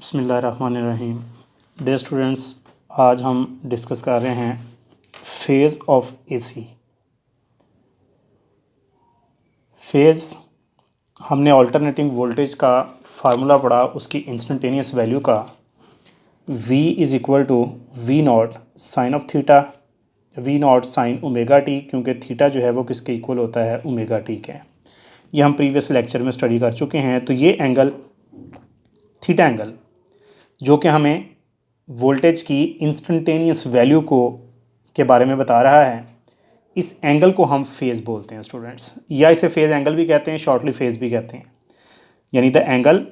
बिस्मिल्लाहिर्रहमानिर्रहीम। Day students, आज हम डिस्कस कर रहे हैं फेज़ ऑफ एसी। फेज़ हमने अल्टरनेटिंग वोल्टेज का फार्मूला पढ़ा, उसकी इंस्टेंटेनियस वैल्यू का V is equal to V naught sine of theta, V naught sine omega T, क्योंकि थीटा जो है वो किसके इक्वल होता है, ओमेगा टी के। ये हम प्रीवियस लेक्चर में स्टडी कर चुके हैं। तो ये एंगल थीटा एंगल जो कि हमें वोल्टेज की इंस्टेंटेनियस वैल्यू को के बारे में बता रहा है, इस एंगल को हम फेज़ बोलते हैं स्टूडेंट्स, या इसे फेज़ एंगल भी कहते हैं, शॉर्टली फेज़ भी कहते हैं। यानी द एंगल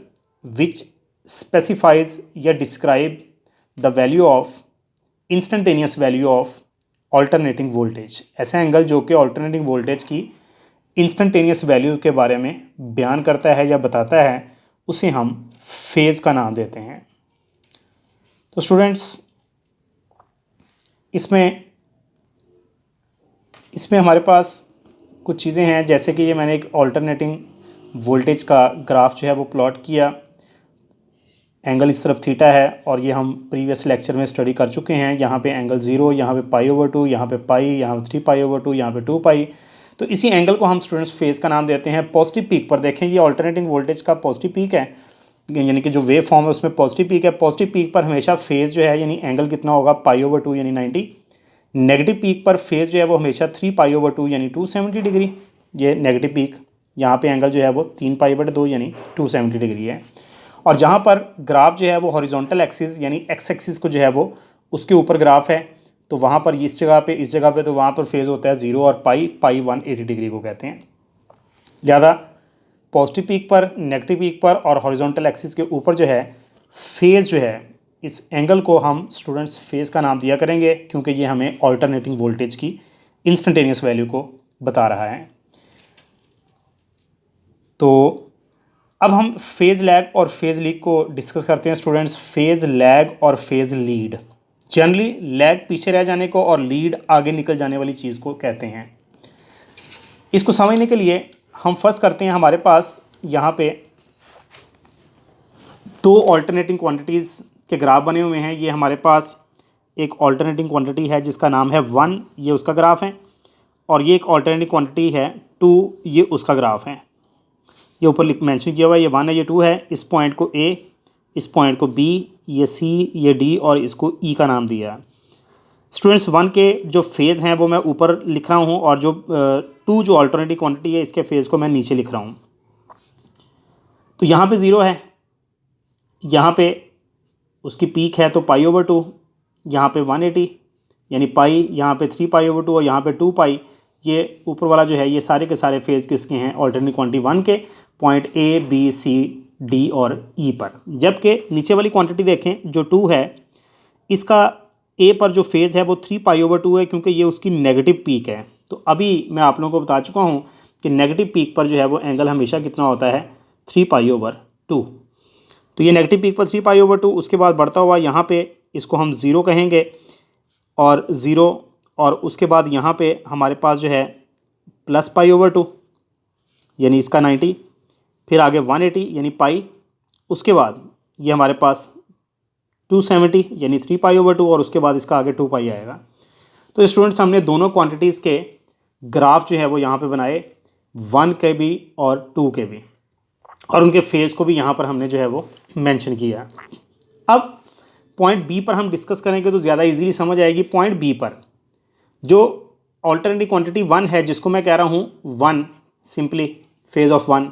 विच स्पेसिफाइज या describe the value of instantaneous value of alternating voltage. ऐसा एंगल जो कि ऑल्टरनेटिंग वोल्टेज की इंस्टेंटेनियस वैल्यू के बारे में बयान करता है या बताता है, उसे हम फेज़ का नाम देते हैं। तो स्टूडेंट्स, इसमें हमारे पास कुछ चीज़ें हैं, जैसे कि ये मैंने एक ऑल्टरनेटिंग वोल्टेज का ग्राफ जो है वो प्लॉट किया। एंगल इस तरफ थीटा है और ये हम प्रीवियस लेक्चर में स्टडी कर चुके हैं। यहाँ पे एंगल 0, यहाँ पे पाई/2, यहाँ पे पाई, यहाँ पे 3 पाई/2, यहाँ पे 2 पाई। तो इसी एंगल को हम स्टूडेंट्स फेज़ का नाम देते हैं। पॉजिटिव पीक पर देखें, ये ऑल्टरनेटिंग वोल्टेज का पॉजिटिव पीक है, यानी कि जो वेव फॉर्म है उसमें पॉजिटिव पीक है। पॉजिटिव पीक पर हमेशा फेज़ जो है यानी एंगल कितना होगा, पाई/2 यानी 90। नेगेटिव पीक पर फेज़ जो है वो हमेशा 3 पाई/2 यानी 270 डिग्री। ये नेगेटिव पीक, यहाँ पे एंगल जो है वो 3 पाई/2 यानी 270 डिग्री है। और जहाँ पर ग्राफ जो है वो हॉरिजॉन्टल एक्सिस यानी एक्स एक्सिस को जो है वो उसके ऊपर ग्राफ है, तो वहाँ पर इस जगह पे तो वहाँ पर फेज़ होता है 0 और पाई 180 डिग्री को कहते हैं। लिहाजा पॉजिटिव पीक पर, नेगेटिव पीक पर और हॉरिजॉन्टल एक्सिस के ऊपर जो है फेज़ जो है, इस एंगल को हम स्टूडेंट्स फेज़ का नाम दिया करेंगे, क्योंकि ये हमें ऑल्टरनेटिंग वोल्टेज की इंस्टेंटेनियस वैल्यू को बता रहा है। तो अब हम फेज़ लैग और फेज़ लीड को डिस्कस करते हैं स्टूडेंट्स। फेज़ लैग और फेज़ लीड, जनरली लैग पीछे रह जाने को और लीड आगे निकल जाने वाली चीज़ को कहते हैं। इसको समझने के लिए हम फर्स्ट करते हैं, हमारे पास यहाँ पे दो ऑल्टरनेटिंग क्वांटिटीज़ के ग्राफ बने हुए हैं। ये हमारे पास एक ऑल्टरनेटिंग क्वांटिटी है जिसका नाम है 1, ये उसका ग्राफ है, और ये एक ऑल्टरनेटिंग क्वांटिटी है 2, ये उसका ग्राफ है। ये ऊपर मेंशन किया हुआ है, ये 1 है, ये 2 है। इस पॉइंट को A, इस पॉइंट को B, ये C, ये D और इसको E का नाम दिया। स्टूडेंट्स, 1 के जो फेज़ हैं वो मैं ऊपर लिख रहा हूँ, और जो 2 जो ऑल्टरनेटिव क्वांटिटी है इसके फेज़ को मैं नीचे लिख रहा हूँ। तो यहाँ पे 0 है, यहाँ पे उसकी पीक है तो पाई/2, यहाँ पे 180 यानी पाई, यहाँ पे 3 पाई/2 और यहाँ पे 2 पाई। ये ऊपर वाला जो है ये सारे के सारे फेज़ किसके हैं, ऑल्टरनेटिव क्वांटिटी 1 के, point A, B, C, D और E पर। जबकि नीचे वाली क्वांटिटी देखें जो 2 है, इसका A पर जो फेज़ है वो 3 पाई/2 है, क्योंकि ये उसकी नेगेटिव पीक है। तो अभी मैं आप लोगों को बता चुका हूँ कि नेगेटिव पीक पर जो है वो एंगल हमेशा कितना होता है, 3 पाई/2। तो ये नेगेटिव पीक पर 3 पाई/2, उसके बाद बढ़ता हुआ यहाँ पे इसको हम 0 कहेंगे, और 0, और उसके बाद यहाँ पे हमारे पास जो है प्लस पाई/2 यानी इसका 90, फिर आगे 180 यानी पाई, उसके बाद ये हमारे पास 270 यानी 3 पाई/2 और उसके बाद इसका आगे 2 पाई आएगा। तो स्टूडेंट्स, हमने दोनों क्वांटिटीज़ के ग्राफ जो है वो यहाँ पे बनाए, 1 के भी और 2 के भी, और उनके फेज़ को भी यहाँ पर हमने जो है वो मेंशन किया। अब पॉइंट B पर हम डिस्कस करेंगे तो ज़्यादा इजीली समझ आएगी। पॉइंट B पर जो ऑल्टरनेटिव क्वांटिटी 1 है, जिसको मैं कह रहा हूँ 1, सिंपली फेज़ ऑफ 1,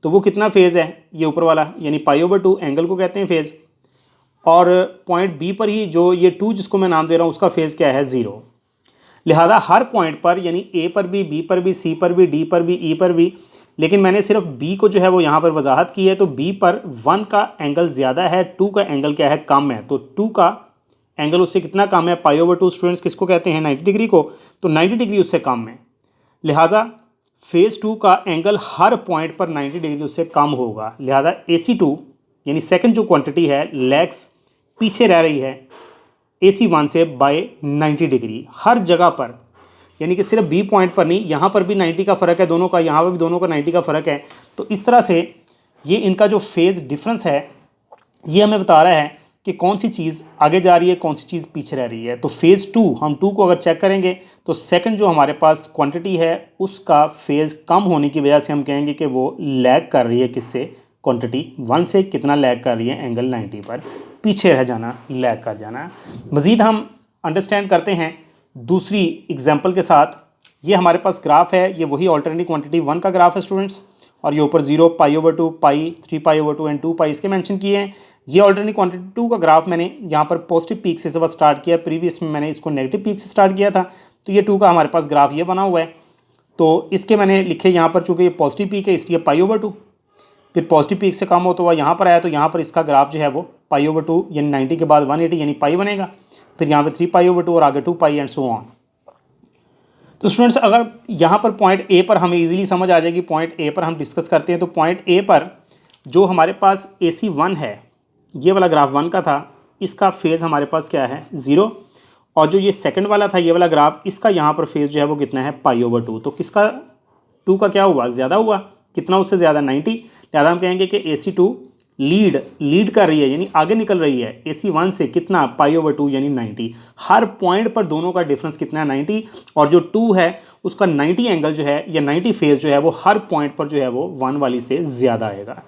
तो वो कितना फेज़ है, ये ऊपर वाला यानी पाई/2 एंगल को कहते हैं फेज़। और पॉइंट B पर ही जो ये 2 जिसको मैं नाम दे रहा हूँ उसका फेज़ क्या है, 0। लिहाजा हर पॉइंट पर यानी A पर भी, B पर भी, C पर भी, D पर भी, E पर भी, लेकिन मैंने सिर्फ B को जो है वो यहाँ पर वजाहत की है, तो B पर 1 का एंगल ज़्यादा है, 2 का एंगल क्या है, कम है। तो 2 का एंगल उससे कितना कम है, पाई/2 स्टूडेंट्स किसको कहते हैं, 90 डिग्री को, तो 90 डिग्री उससे कम है। लिहाजा फेज़ 2 का एंगल हर पॉइंट पर 90 डिग्री उससे कम होगा। लिहाजा AC2 यानी सेकंड जो क्वांटिटी है, लैग्स पीछे रह रही है AC1 से बाय 90 डिग्री हर जगह पर, यानी कि सिर्फ B पॉइंट पर नहीं, यहाँ पर भी 90 का फ़र्क है दोनों का, यहाँ पर भी दोनों का 90 का फ़र्क है। तो इस तरह से ये इनका जो फेज़ डिफरेंस है ये हमें बता रहा है कि कौन सी चीज़ आगे जा रही है, कौन सी चीज़ पीछे रह रही है। तो फेज़ टू, हम टू को अगर चेक करेंगे तो सेकंड जो हमारे पास क्वांटिटी है उसका फेज़ कम होने की वजह से हम कहेंगे कि वो लैग कर रही है किससे, क्वांटिटी वन से कितना लैग कर रही है, एंगल 90 पर, पीछे रह जाना, लैग कर जाना। मज़ीद हम अंडरस्टैंड करते हैं दूसरी एग्जाम्पल के साथ। ये हमारे पास ग्राफ है, ये वही ऑल्टरनेटिव क्वांटिटी वन का ग्राफ है स्टूडेंट्स, और ये ऊपर 0, π/2, पाई, 3π/2 एंड 2 पाई इसके मेंशन किए हैं। ये ऑल्टरनेटिव क्वांटिटी टू का ग्राफ मैंने यहाँ पर पॉजिटिव पीक से स्टार्ट किया, प्रीवियस में मैंने इसको नेगेटिव पीक से स्टार्ट किया था। तो ये टू का हमारे पास ग्राफ ये बना हुआ है। तो इसके मैंने लिखे यहाँ पर, चूँकि ये पॉजिटिव पीक है इसलिए π/2, फिर पॉजिटिव पीक से कम होता हुआ यहाँ पर आया, तो यहाँ पर इसका ग्राफ जो है वो π/2 यानी 90 के बाद 180 यानी पाई बनेगा, फिर यहाँ पर 3π/2 और आगे 2 पाई एंड सो ऑन। तो स्टूडेंट्स अगर यहाँ पर पॉइंट ए पर हमें इजीली समझ आ जाएगी, पॉइंट ए पर हम डिस्कस करते हैं। तो पॉइंट ए पर जो हमारे पास AC1 है, ये वाला ग्राफ वन का था, इसका फेज़ हमारे पास क्या है 0, और जो ये सेकंड वाला था ये वाला ग्राफ, इसका यहाँ पर फेज़ जो है वो कितना है π/2। तो किसका, टू का क्या हुआ, ज़्यादा हुआ, कितना उससे ज़्यादा 90। लिहाजा हम कहेंगे कि AC2 लीड कर रही है यानी आगे निकल रही है AC1 से, कितना π/2 यानी 90। हर पॉइंट पर दोनों का डिफरेंस कितना है 90, और जो 2 है उसका 90 एंगल जो है या 90 फेज़ जो है वो हर पॉइंट पर जो है वो 1 वाली से ज़्यादा आएगा।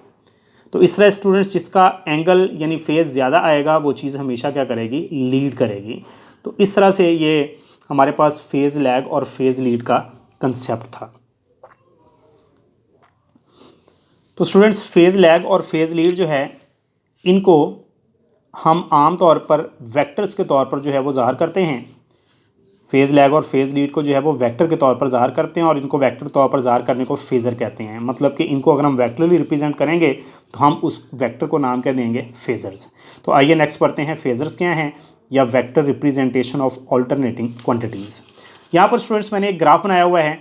तो इस तरह स्टूडेंट्स जिसका एंगल यानी फेज़ ज़्यादा आएगा वो चीज़ हमेशा क्या करेगी, लीड करेगी। तो इस तरह से ये हमारे पास फेज़ लैग और फेज़ लीड का कंसेप्ट था। तो स्टूडेंट्स फेज़ लैग और फेज़ लीड जो है, इनको हम आम तौर पर वेक्टर्स के तौर पर जो है वो ज़ाहिर करते हैं। फेज़ लैग और फेज़ लीड को जो है वो वेक्टर के तौर पर ज़ाहिर करते हैं, और इनको वेक्टर तौर पर ज़ाहिर करने को फेज़र कहते हैं। मतलब कि इनको अगर हम वेक्टरली रिप्रेजेंट करेंगे तो हम उस वेक्टर को नाम क्या देंगे, फेज़र्स। तो आइए नेक्स्ट पढ़ते हैं फेज़र्स क्या हैं, या vector representation of alternating quantities. यहाँ पर स्टूडेंट्स मैंने एक ग्राफ बनाया हुआ है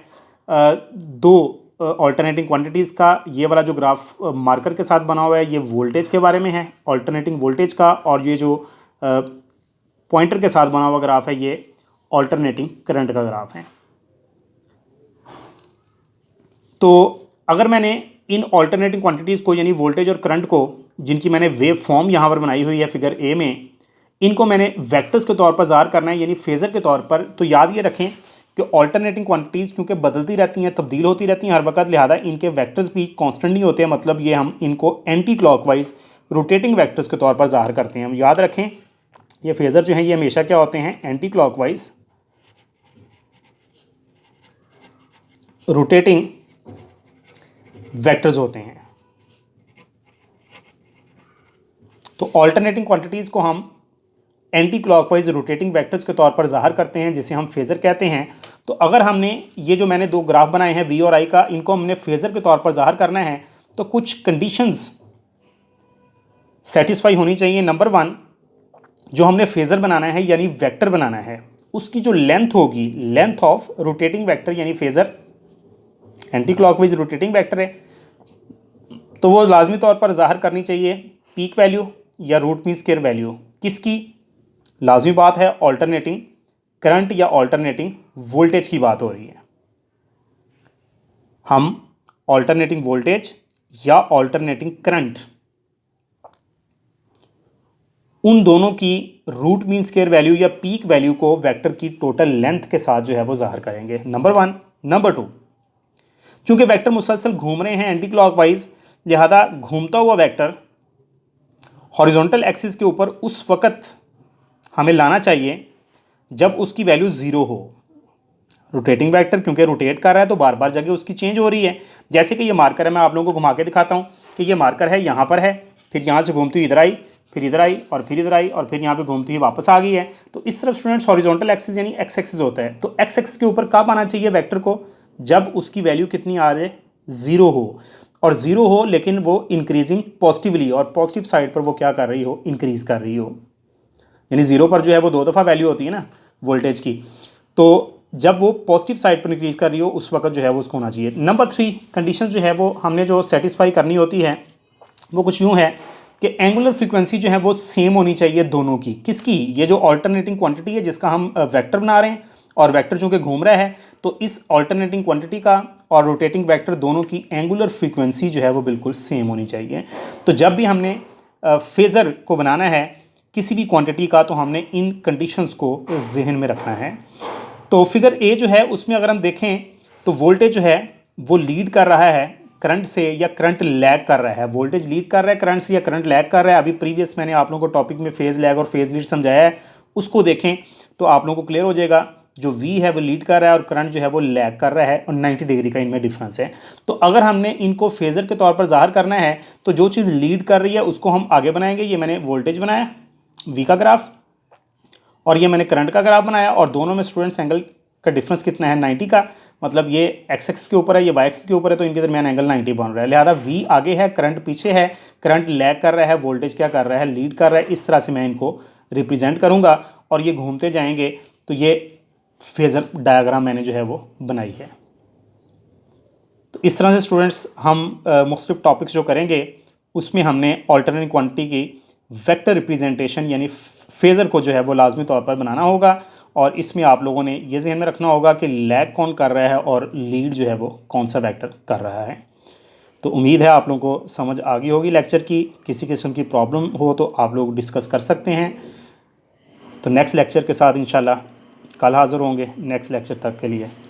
दो ऑल्टरनेटिंग क्वांटिटीज़ का। ये वाला जो ग्राफ मार्कर के साथ बना हुआ है ये वोल्टेज के बारे में है, ऑल्टरनेटिंग वोल्टेज का, और ये जो पॉइंटर के साथ बना हुआ ग्राफ है ये ऑल्टरनेटिंग करंट का ग्राफ है। तो अगर मैंने इन ऑल्टरनेटिंग क्वांटिटीज़ को यानी वोल्टेज और करंट को, जिनकी मैंने वेव फॉर्म यहाँ पर बनाई हुई है फिगर ए में, इनको मैंने वेक्टर्स के तौर पर ज़ाहिर करना है यानी फेज़र के तौर पर। तो याद ये रखें कि ऑल्टरनेटिंग क्वांटिटीज़ क्योंकि बदलती रहती हैं, तब्दील होती रहती हैं हर वक्त, लिहाजा इनके वेक्टर्स भी कांस्टेंट नहीं होते हैं। मतलब ये हम इनको एंटी क्लॉकवाइज रोटेटिंग वेक्टर्स के तौर पर ज़ाहिर करते हैं। हम याद रखें ये फेज़र जो हैं ये हमेशा क्या होते हैं, एंटी क्लॉकवाइज रोटेटिंग वेक्टर्स होते हैं। तो ऑल्टरनेटिंग क्वांटिटीज़ को हम एंटी क्लॉकवाइज रोटेटिंग वेक्टर्स के तौर पर ज़ाहिर करते हैं, जिसे हम फेज़र कहते हैं। तो अगर हमने ये जो मैंने दो ग्राफ बनाए हैं वी और आई का, इनको हमने फेज़र के तौर पर ज़ाहिर करना है तो कुछ कंडीशंस सेटिस्फाई होनी चाहिए। नंबर वन, जो हमने फेज़र बनाना है यानी वेक्टर बनाना है, उसकी जो लेंथ होगी, लेंथ ऑफ रोटेटिंग वेक्टर यानी phasor anti clockwise rotating vector है, तो वो लाजमी तौर पर ज़ाहिर करनी चाहिए पीक वैल्यू या रूट मीन स्क्वायर वैल्यू। किसकी लाजमी बात है, ऑल्टरनेटिंग करंट या ऑल्टरनेटिंग वोल्टेज की बात हो रही है। हम ऑल्टरनेटिंग वोल्टेज या ऑल्टरनेटिंग करंट, उन दोनों की रूट मीन स्क्वायर वैल्यू या पीक वैल्यू को वेक्टर की टोटल लेंथ के साथ जो है वो ज़ाहिर करेंगे, नंबर वन। नंबर टू, चूंकि वेक्टर मुसलसल घूम रहे हैं एंटी क्लॉकवाइज, लिहाजा घूमता हुआ वेक्टर हॉरिजॉन्टल एक्सिस के ऊपर उस वक्त हमें लाना चाहिए जब उसकी वैल्यू 0 हो। रोटेटिंग वेक्टर क्योंकि रोटेट कर रहा है तो बार बार जगह उसकी चेंज हो रही है। जैसे कि ये मार्कर है, मैं आप लोगों को घुमा के दिखाता हूँ कि ये मार्कर है, यहाँ पर है, फिर यहाँ से घूमती हुई इधर आई, फिर इधर आई, और फिर इधर आई, और फिर यहाँ पे घूमती हुई वापस आ गई है। तो इस तरफ स्टूडेंट्स हॉरिजॉन्टल एक्सिस यानी एक्स एक्सिस होता है। तो एक्स एक्सिस के ऊपर कब आना चाहिए वेक्टर को, जब उसकी वैल्यू कितनी आ रही है, 0 हो। और 0 हो लेकिन वो इंक्रीजिंग पॉजिटिवली, और पॉजिटिव साइड पर वो क्या कर रही हो, इंक्रीज़ कर रही हो। यानी 0 पर जो है वो 2 दफ़ा वैल्यू होती है ना वोल्टेज की, तो जब वो पॉजिटिव साइड पर इंक्रीज़ कर रही हो उस वक्त जो है वो उसको होना चाहिए। नंबर 3 कंडीशन जो है वो हमने जो सेटिस्फाई करनी होती है वो कुछ यूँ है कि एंगुलर फ्रीक्वेंसी जो है वो सेम होनी चाहिए दोनों की। किसकी, ये जो ऑल्टरनेटिंग क्वांटिटी है जिसका हम वेक्टर बना रहे हैं, और वेक्टर चूँकि घूम रहा है, तो इस ऑल्टरनेटिंग क्वांटिटी का और रोटेटिंग वेक्टर दोनों की एंगुलर फ्रीक्वेंसी जो है वो बिल्कुल सेम होनी चाहिए। तो जब भी हमने फेज़र को बनाना है किसी भी क्वांटिटी का, तो हमने इन कंडीशंस को जहन में रखना है। तो फिगर ए जो है उसमें अगर हम देखें तो वोल्टेज जो है वो लीड कर रहा है करंट से या करंट लैग कर रहा है। वोल्टेज लीड कर रहा है करंट से या करंट लैग कर रहा है। अभी प्रीवियस मैंने आप लोगों को टॉपिक में फेज़ लैग और फेज़ लीड समझाया है, उसको देखें तो आप लोगों को क्लियर हो जाएगा। जो V है वो लीड कर रहा है और करंट जो है वो लैग कर रहा है और 90 डिग्री का इनमें डिफरेंस है। तो अगर हमने इनको फेज़र के तौर पर ज़ाहिर करना है तो जो चीज़ लीड कर रही है उसको हम आगे बनाएंगे। ये मैंने वोल्टेज बनाया V का ग्राफ और ये मैंने करंट का ग्राफ बनाया और दोनों में स्टूडेंट्स एंगल का डिफरेंस कितना है 90 का। मतलब ये एक्स एक्स के ऊपर है, ये वाई एक्स के ऊपर है, तो इनके दरमियान एंगल 90 बन रहा है। लिहाजा V आगे है, करंट पीछे है, करंट लैग कर रहा है, वोल्टेज क्या कर रहा है, लीड कर रहा है। इस तरह से मैं इनको रिप्रेजेंट करूँगा और ये घूमते जाएंगे। तो ये फेज़र डायग्राम मैंने जो है वो बनाई है। तो इस तरह से स्टूडेंट्स हम मुख्तलिफ टॉपिक्स जो करेंगे उसमें हमने अल्टरनेटिंग क्वांटिटी की वेक्टर रिप्रेजेंटेशन यानी फेज़र को जो है वो लाजमी तौर पर बनाना होगा। और इसमें आप लोगों ने ये ध्यान में रखना होगा कि लैग कौन कर रहा है और लीड जो है वो कौन सा वेक्टर कर रहा है। तो उम्मीद है आप लोगों को समझ आ गई होगी लेक्चर की। किसी किस्म की प्रॉब्लम हो तो आप लोग डिस्कस कर सकते हैं। तो नेक्स्ट लेक्चर के साथ इंशाल्लाह कल हाज़िर होंगे। नेक्स्ट लेक्चर तक के लिए